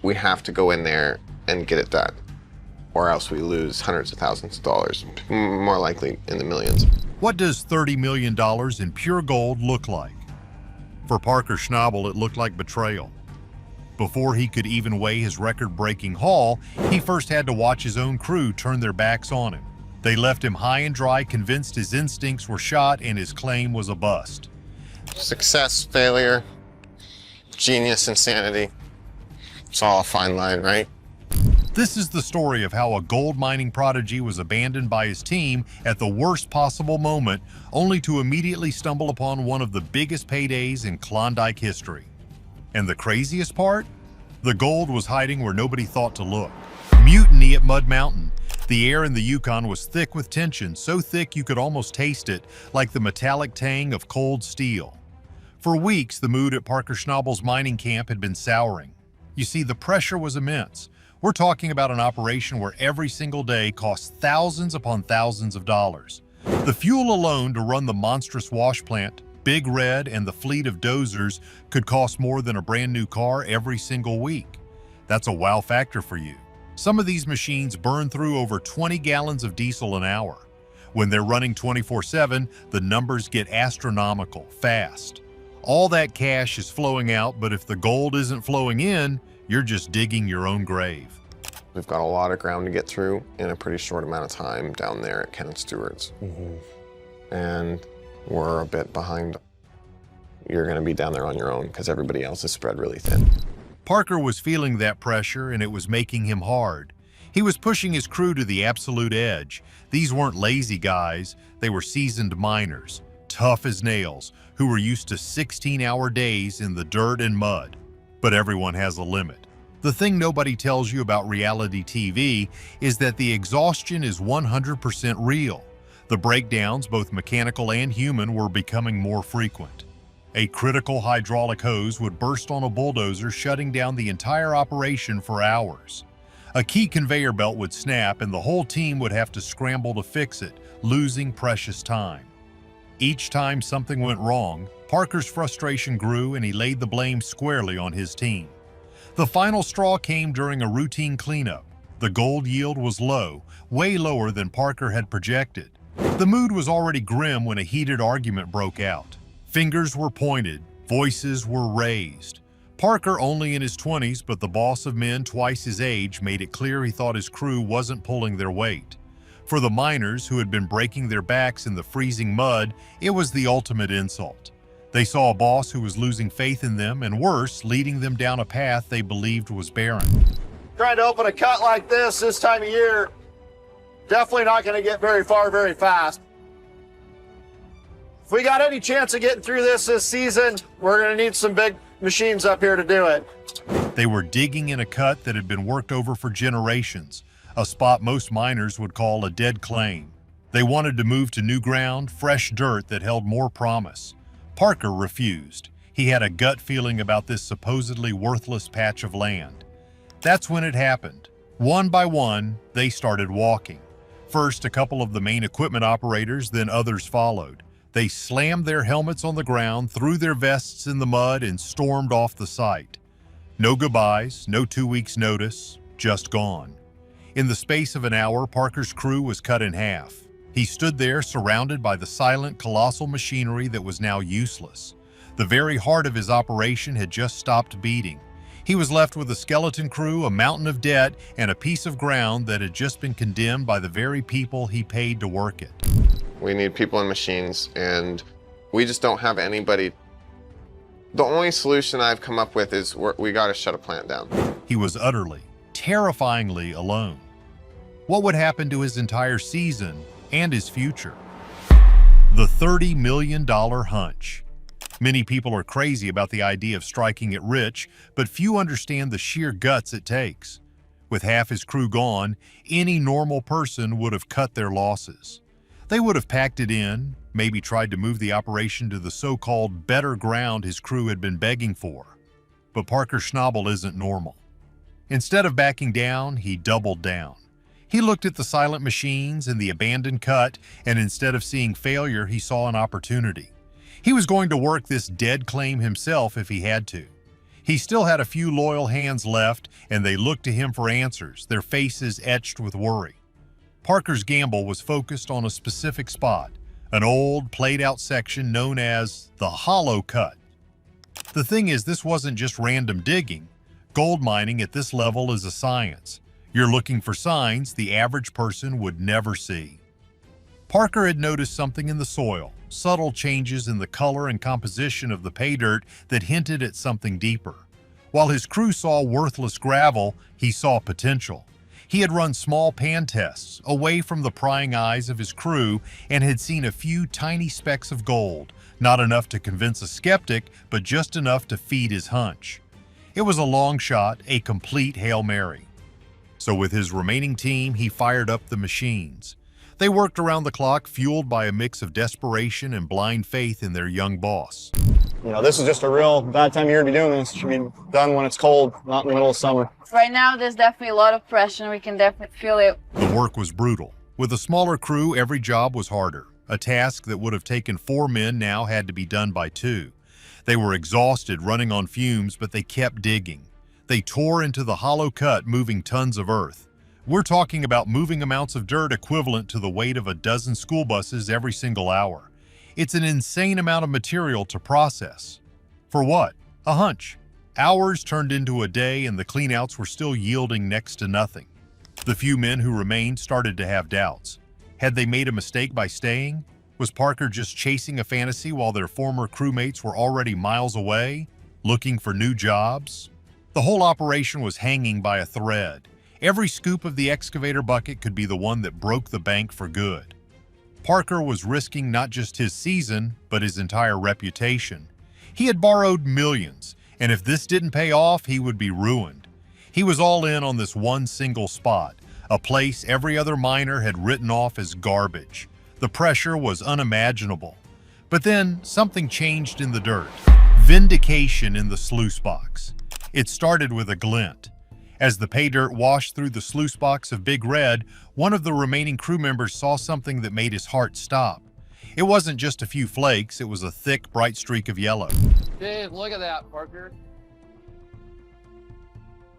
We have to go in there and get it done, or else we lose hundreds of thousands of dollars, more likely in the millions. What does $30 million in pure gold look like? For Parker Schnabel, it looked like betrayal. Before he could even weigh his record-breaking haul, he first had to watch his own crew turn their backs on him. They left him high and dry, convinced his instincts were shot and his claim was a bust. Success, failure, genius, insanity. It's all a fine line, right? This is the story of how a gold mining prodigy was abandoned by his team at the worst possible moment, only to immediately stumble upon one of the biggest paydays in Klondike history. And the craziest part? The gold was hiding where nobody thought to look. Mutiny at Mud Mountain. The air in the Yukon was thick with tension, so thick you could almost taste it, like the metallic tang of cold steel. For weeks, the mood at Parker Schnabel's mining camp had been souring. You see, the pressure was immense. We're talking about an operation where every single day costs thousands upon thousands of dollars. The fuel alone to run the monstrous wash plant, Big Red, and the fleet of dozers could cost more than a brand new car every single week. That's a wow factor for you. Some of these machines burn through over 20 gallons of diesel an hour. When they're running 24/7, the numbers get astronomical fast. All that cash is flowing out, but if the gold isn't flowing in, you're just digging your own grave. We've got a lot of ground to get through in a pretty short amount of time down there at Ken Stewart's. And we're a bit behind. You're going to be down there on your own because everybody else is spread really thin. Parker was feeling that pressure, and it was making him hard. He was pushing his crew to the absolute edge. These weren't lazy guys, they were seasoned miners, tough as nails, who were used to 16-hour days in the dirt and mud. But everyone has a limit. The thing nobody tells you about reality TV is that the exhaustion is 100% real. The breakdowns, both mechanical and human, were becoming more frequent. A critical hydraulic hose would burst on a bulldozer, shutting down the entire operation for hours. A key conveyor belt would snap and the whole team would have to scramble to fix it, losing precious time. Each time something went wrong, Parker's frustration grew and he laid the blame squarely on his team. The final straw came during a routine cleanup. The gold yield was low, way lower than Parker had projected. The mood was already grim when a heated argument broke out. Fingers were pointed, voices were raised. Parker, only in his 20s, but the boss of men twice his age, made it clear he thought his crew wasn't pulling their weight. For the miners, who had been breaking their backs in the freezing mud, it was the ultimate insult. They saw a boss who was losing faith in them, and worse, leading them down a path they believed was barren. Trying to open a cut like this time of year, definitely not going to get very far very fast. If we got any chance of getting through this season, we're going to need some big machines up here to do it. They were digging in a cut that had been worked over for generations, a spot most miners would call a dead claim. They wanted to move to new ground, fresh dirt that held more promise. Parker refused. He had a gut feeling about this supposedly worthless patch of land. That's when it happened. One by one, they started walking. First, a couple of the main equipment operators, then others followed. They slammed their helmets on the ground, threw their vests in the mud, and stormed off the site. No goodbyes, no 2 weeks' notice, just gone. In the space of an hour, Parker's crew was cut in half. He stood there surrounded by the silent, colossal machinery that was now useless. The very heart of his operation had just stopped beating. He was left with a skeleton crew, a mountain of debt, and a piece of ground that had just been condemned by the very people he paid to work it. We need people and machines, and we just don't have anybody. The only solution I've come up with is we got to shut a plant down. He was utterly, terrifyingly alone. What would happen to his entire season and his future? The $30 million hunch. Many people are crazy about the idea of striking it rich, but few understand the sheer guts it takes. With half his crew gone, any normal person would have cut their losses. They would have packed it in, maybe tried to move the operation to the so-called better ground his crew had been begging for. But Parker Schnabel isn't normal. Instead of backing down, he doubled down. He looked at the silent machines and the abandoned cut, and instead of seeing failure, he saw an opportunity. He was going to work this dead claim himself if he had to. He still had a few loyal hands left, and they looked to him for answers, their faces etched with worry. Parker's gamble was focused on a specific spot, an old, played-out section known as the Hollow Cut. The thing is, this wasn't just random digging. Gold mining at this level is a science. You're looking for signs the average person would never see. Parker had noticed something in the soil, subtle changes in the color and composition of the pay dirt that hinted at something deeper. While his crew saw worthless gravel, he saw potential. He had run small pan tests away from the prying eyes of his crew and had seen a few tiny specks of gold, not enough to convince a skeptic, but just enough to feed his hunch. It was a long shot, a complete Hail Mary. So with his remaining team, he fired up the machines. They worked around the clock, fueled by a mix of desperation and blind faith in their young boss. You know, this is just a real bad time of year to be doing this. It should be done when it's cold, not in the middle of summer. Right now, there's definitely a lot of pressure. We can definitely feel it. The work was brutal. With a smaller crew, every job was harder. A task that would have taken 4 men now had to be done by 2. They were exhausted, running on fumes, but they kept digging. They tore into the hollow cut, moving tons of earth. We're talking about moving amounts of dirt equivalent to the weight of a dozen school buses every single hour. It's an insane amount of material to process. For what? A hunch. Hours turned into a day, and the cleanouts were still yielding next to nothing. The few men who remained started to have doubts. Had they made a mistake by staying? Was Parker just chasing a fantasy while their former crewmates were already miles away, looking for new jobs? The whole operation was hanging by a thread. Every scoop of the excavator bucket could be the one that broke the bank for good. Parker was risking not just his season, but his entire reputation. He had borrowed millions, and if this didn't pay off, he would be ruined. He was all in on this one single spot, a place every other miner had written off as garbage. The pressure was unimaginable. But then something changed in the dirt. Vindication in the sluice box. It started with a glint. As the pay dirt washed through the sluice box of Big Red, one of the remaining crew members saw something that made his heart stop. It wasn't just a few flakes, it was a thick, bright streak of yellow. Dave, look at that, Parker.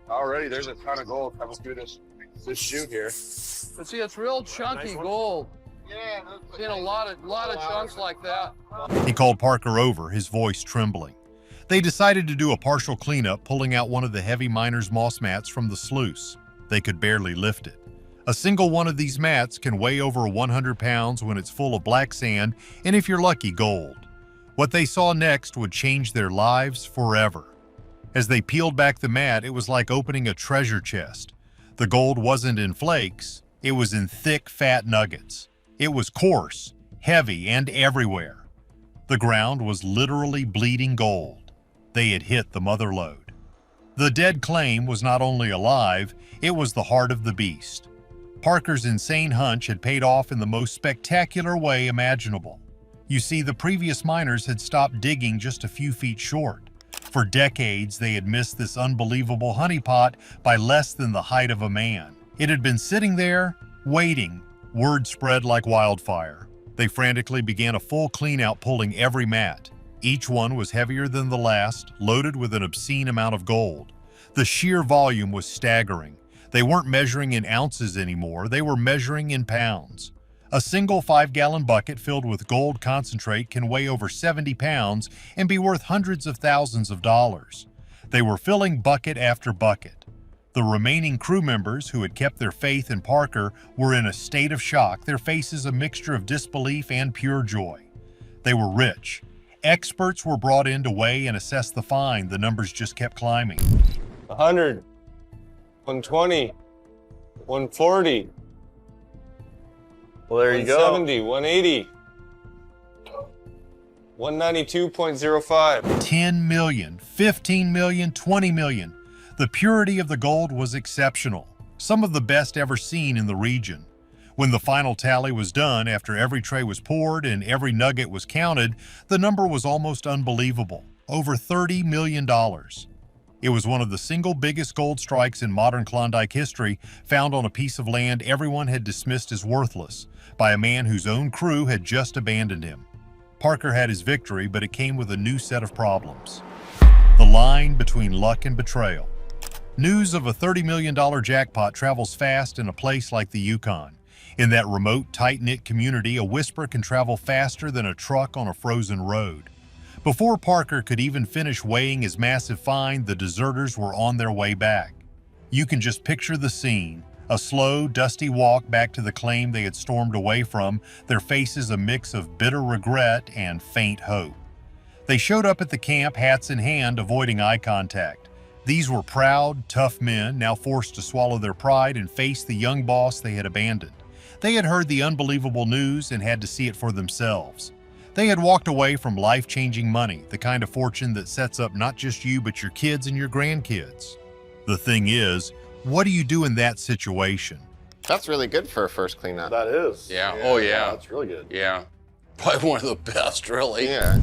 Already, there's a ton of gold coming through this chute here. But see, it's real chunky gold. Yeah. Seeing a lot of chunks like that. He called Parker over, his voice trembling. They decided to do a partial cleanup, pulling out one of the heavy miner's moss mats from the sluice. They could barely lift it. A single one of these mats can weigh over 100 pounds when it's full of black sand, and if you're lucky, gold. What they saw next would change their lives forever. As they peeled back the mat, it was like opening a treasure chest. The gold wasn't in flakes, it was in thick, fat nuggets. It was coarse, heavy, and everywhere. The ground was literally bleeding gold. They had hit the mother lode. The dead claim was not only alive, it was the heart of the beast. Parker's insane hunch had paid off in the most spectacular way imaginable. You see, the previous miners had stopped digging just a few feet short. For decades, they had missed this unbelievable honeypot by less than the height of a man. It had been sitting there, waiting. Word spread like wildfire. They frantically began a full clean-out, pulling every mat. Each one was heavier than the last, loaded with an obscene amount of gold. The sheer volume was staggering. They weren't measuring in ounces anymore, they were measuring in pounds. A single 5-gallon bucket filled with gold concentrate can weigh over 70 pounds and be worth hundreds of thousands of dollars. They were filling bucket after bucket. The remaining crew members who had kept their faith in Parker were in a state of shock, their faces a mixture of disbelief and pure joy. They were rich. Experts were brought in to weigh and assess the find. The numbers just kept climbing. 100, 120, 140. Well, there you go. 170, 180. 192.05. 10 million, 15 million, 20 million. The purity of the gold was exceptional, some of the best ever seen in the region. When the final tally was done, after every tray was poured and every nugget was counted, the number was almost unbelievable, over $30 million. It was one of the single biggest gold strikes in modern Klondike history, found on a piece of land everyone had dismissed as worthless, by a man whose own crew had just abandoned him. Parker had his victory, but it came with a new set of problems. The line between luck and betrayal. News of a $30 million jackpot travels fast in a place like the Yukon. In that remote, tight-knit community, a whisper can travel faster than a truck on a frozen road. Before Parker could even finish weighing his massive find, the deserters were on their way back. You can just picture the scene, a slow, dusty walk back to the claim they had stormed away from, their faces a mix of bitter regret and faint hope. They showed up at the camp, hats in hand, avoiding eye contact. These were proud, tough men, now forced to swallow their pride and face the young boss they had abandoned. They had heard the unbelievable news and had to see it for themselves. They had walked away from life-changing money, the kind of fortune that sets up not just you, but your kids and your grandkids. The thing is, what do you do in that situation? That's really good for a first cleanup. That is. Yeah. Oh, yeah. That's really good. Yeah. Probably one of the best, really. Yeah.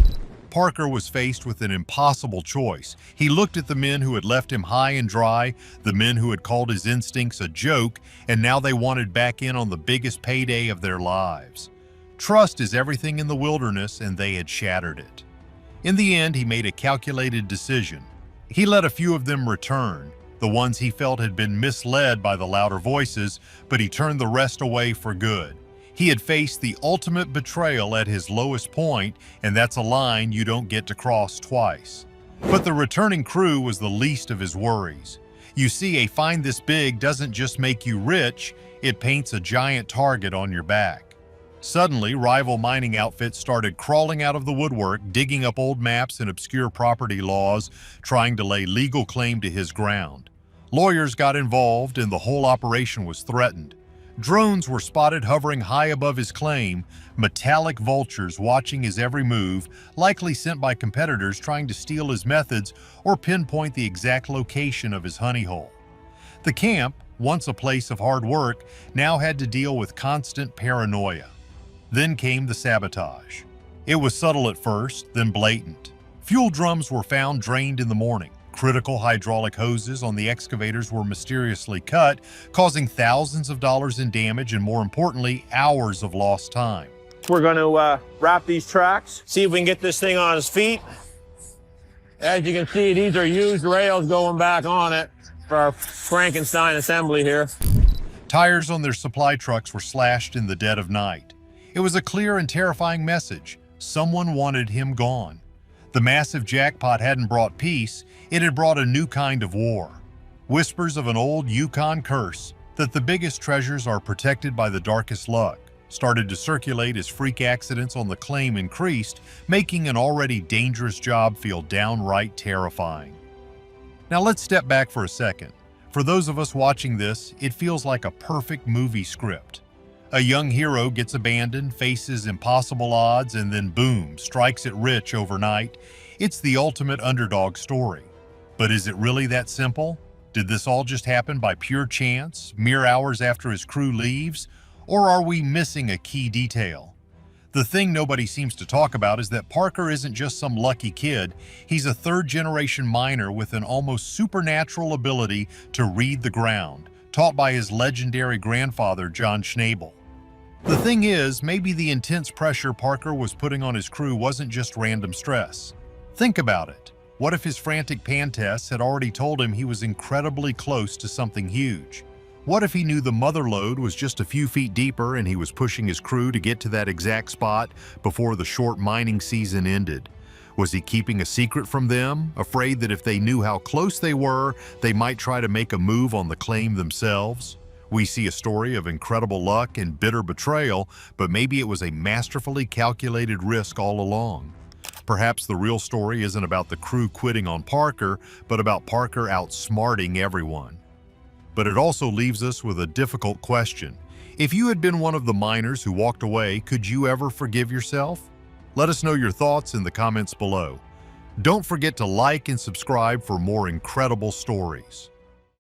Parker was faced with an impossible choice. He looked at the men who had left him high and dry, the men who had called his instincts a joke, and now they wanted back in on the biggest payday of their lives. Trust is everything in the wilderness, and they had shattered it. In the end, he made a calculated decision. He let a few of them return, the ones he felt had been misled by the louder voices, but he turned the rest away for good. He had faced the ultimate betrayal at his lowest point, and that's a line you don't get to cross twice. But the returning crew was the least of his worries. You see, a find this big doesn't just make you rich, it paints a giant target on your back. Suddenly, rival mining outfits started crawling out of the woodwork, digging up old maps and obscure property laws, trying to lay legal claim to his ground. Lawyers got involved, and the whole operation was threatened. Drones were spotted hovering high above his claim, metallic vultures watching his every move, likely sent by competitors trying to steal his methods or pinpoint the exact location of his honey hole. The camp, once a place of hard work, now had to deal with constant paranoia. Then came the sabotage. It was subtle at first, then blatant. Fuel drums were found drained in the morning. Critical hydraulic hoses on the excavators were mysteriously cut, causing thousands of dollars in damage and, more importantly, hours of lost time. We're going to wrap these tracks, see if we can get this thing on its feet. As you can see, these are used rails going back on it for our Frankenstein assembly here. Tires on their supply trucks were slashed in the dead of night. It was a clear and terrifying message. Someone wanted him gone. The massive jackpot hadn't brought peace, it had brought a new kind of war. Whispers of an old Yukon curse, that the biggest treasures are protected by the darkest luck, started to circulate as freak accidents on the claim increased, making an already dangerous job feel downright terrifying. Now let's step back for a second. For those of us watching this, it feels like a perfect movie script. A young hero gets abandoned, faces impossible odds, and then boom, strikes it rich overnight. It's the ultimate underdog story. But is it really that simple? Did this all just happen by pure chance, mere hours after his crew leaves? Or are we missing a key detail? The thing nobody seems to talk about is that Parker isn't just some lucky kid. He's a third-generation miner with an almost supernatural ability to read the ground, taught by his legendary grandfather, John Schnabel. The thing is, maybe the intense pressure Parker was putting on his crew wasn't just random stress. Think about it. What if his frantic pan tests had already told him he was incredibly close to something huge? What if he knew the mother lode was just a few feet deeper and he was pushing his crew to get to that exact spot before the short mining season ended? Was he keeping a secret from them, afraid that if they knew how close they were, they might try to make a move on the claim themselves? We see a story of incredible luck and bitter betrayal, but maybe it was a masterfully calculated risk all along. Perhaps the real story isn't about the crew quitting on Parker, but about Parker outsmarting everyone. But it also leaves us with a difficult question. If you had been one of the miners who walked away, could you ever forgive yourself? Let us know your thoughts in the comments below. Don't forget to like and subscribe for more incredible stories.